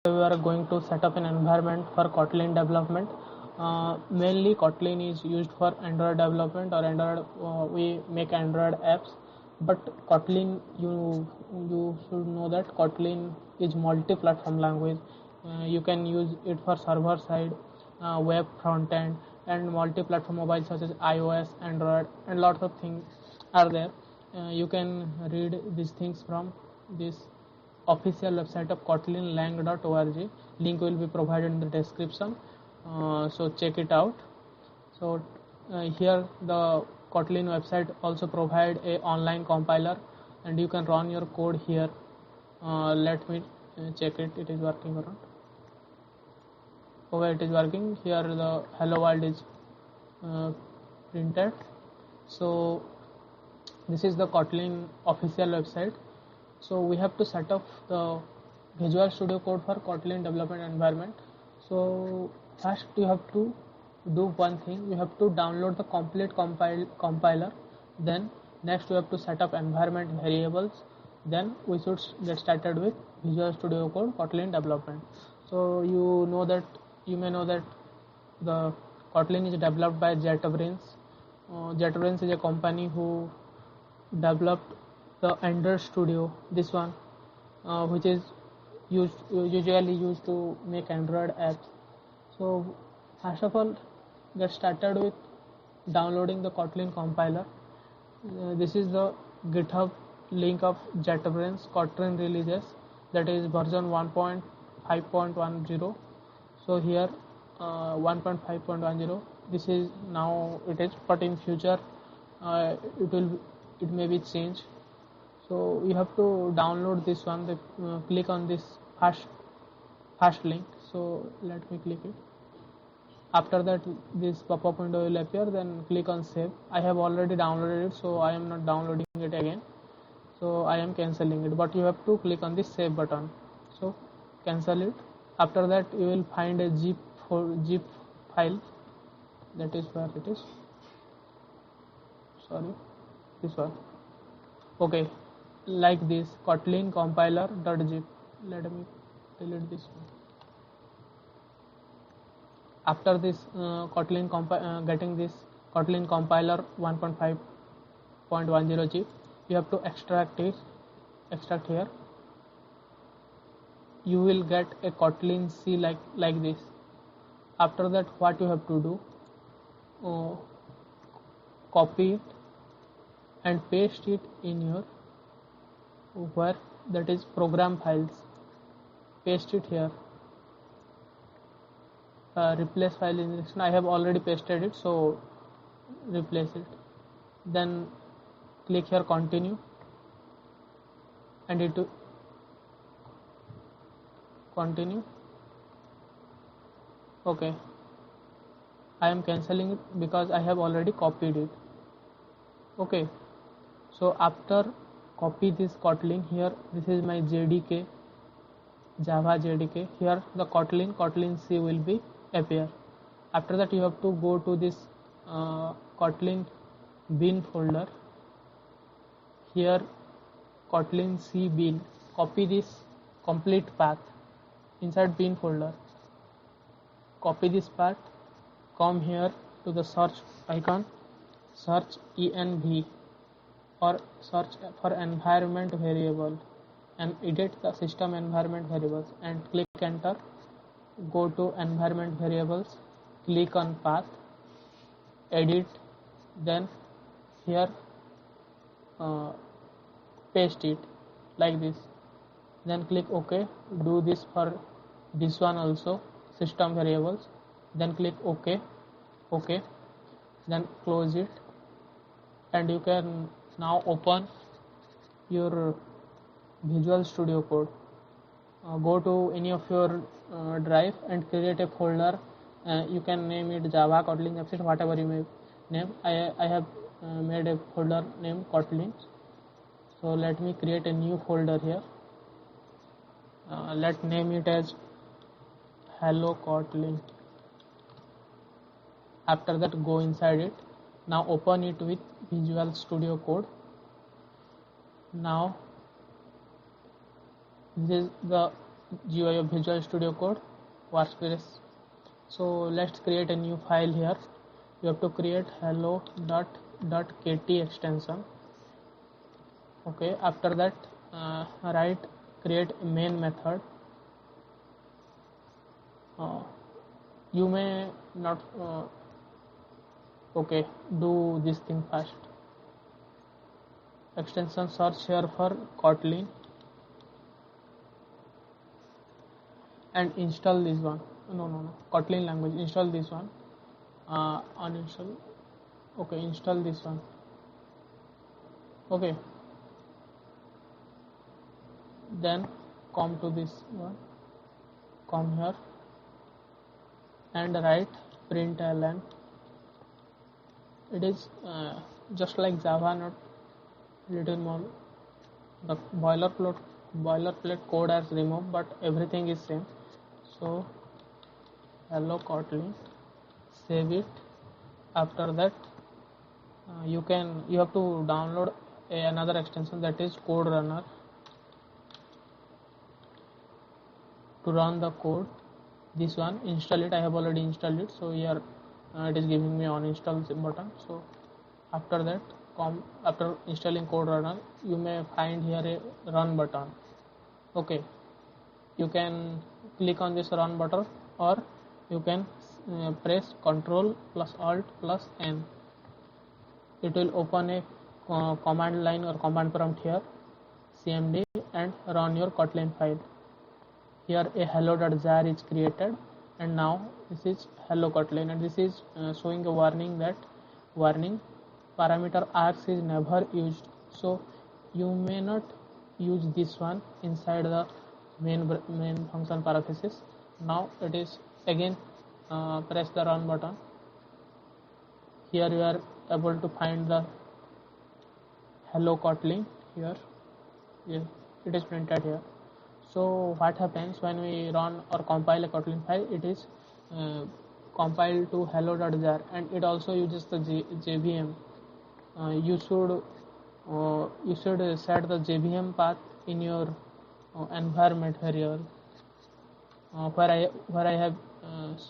we are going to set up an environment for Kotlin development. Mainly Kotlin is used for Android development or Android. We make Android apps, but Kotlin, you should know that Kotlin is multi-platform language. You can use it for server side, web front end, and multi-platform mobile such as iOS, Android, and lots of things are there. You can read these things from this official website of kotlinlang.org. Link will be provided in the description, so check it out. So here the Kotlin website also provide a online compiler, and you can run your code here. Let me check it is working or not. Okay, it is working. Here the hello world is printed. So this is the Kotlin official website. So we have to set up the Visual Studio Code for Kotlin development environment. So first you have to do one thing. You have to download the complete compiler. Then next you have to set up environment variables. Then we should get started with Visual Studio Code Kotlin development. So you may know that the Kotlin is developed by JetBrains. JetBrains is a company who developed the Android Studio, this one, which is usually used to make Android apps. So first of all, get started with downloading the Kotlin compiler. This is the GitHub link of JetBrains Kotlin releases, that is version 1.5.10. so here 1.5.10, this is now it is, but in future it may be changed. So you have to download this one. Click on this first link. So let me click it. After that, this pop-up window will appear. Then click on save. I have already downloaded it, so I am not downloading it again. So I am cancelling it. But you have to click on this save button. So cancel it. After that, you will find a zip file. That is where it is. Sorry, this one. Okay. Like this Kotlin compiler.zip. Let me delete this one. After this getting this Kotlin compiler 1.5.10 zip, you have to extract here. You will get a Kotlin C like this. After that, what you have to do, copy it and paste it in your where that is program files. Paste it here. Replace file injection. I have already pasted it, so replace it. Then click here continue, and it to continue. Okay, I am cancelling it because I have already copied it. Okay, so after copy this Kotlin here, this is my JDK, Java JDK. Here the Kotlin C will be appear. After that, you have to go to this Kotlin bin folder. Here Kotlin C bin. Copy this complete path inside bin folder. Copy this path. Come here to the search icon. Search env or search for environment variable and edit the system environment variables and click enter. Go to environment variables, click on path, edit, then here paste it like this, then click OK. Do this for this one also, system variables, then click OK, then close it, and you can now open your Visual Studio Code. Go to any of your drive and create a folder. You can name it Java, Kotlin, etc., whatever you may name. I have made a folder named Kotlin. So let me create a new folder here. Let name it as Hello Kotlin. After that, go inside it. Now open it with Visual Studio Code. Now this is the GUI of Visual Studio Code workspace. So let's create a new file here. You have to create hello.kt extension. Okay, after that create a main method. You may not okay, do this thing first. Extension search here for Kotlin and install this one. No, Kotlin language. Install this one. Uninstall. Okay, install this one. Okay, then come to this one. Come here and write println. It is just like Java, not little more. The boilerplate code has removed, but everything is same. So hello Kotlin, save it. After that you have to download another extension, that is Code Runner, to run the code. This one, install it. I have already installed it, so here it is giving me uninstall button. So after that, after installing Code Runner, you may find here a run button. Okay, you can click on this run button, or you can press Ctrl plus Alt plus N. It will open a command line or command prompt here, cmd, and run your Kotlin file. Here a hello.jar is created, and now this is hello Kotlin, and this is showing a warning parameter args is never used. So you may not use this one inside the main function parenthesis. Now it is again press the run button. Here you are able to find the hello Kotlin here. Yes, it is printed here. So what happens when we run or compile a Kotlin file? It is compiled to hello.jar, and it also uses the JVM. You should set the JVM path in your environment variable. Where I have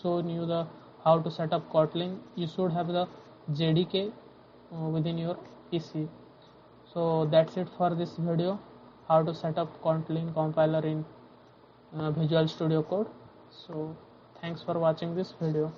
shown you the how to set up Kotlin, you should have the JDK within your PC. So that's it for this video, how to set up Kotlin compiler in Visual Studio Code. So thanks for watching this video.